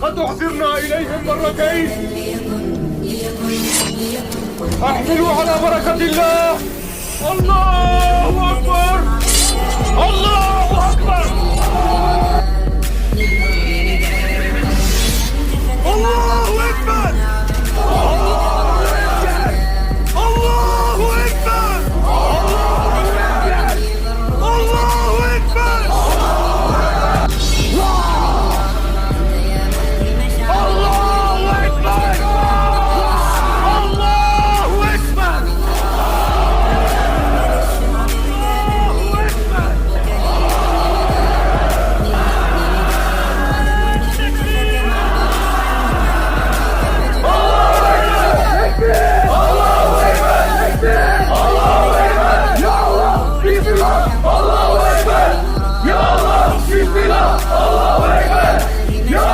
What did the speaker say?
قد أحضرنا إليهم مرتين. أحملوا على بركة الله. الله أكبر. الله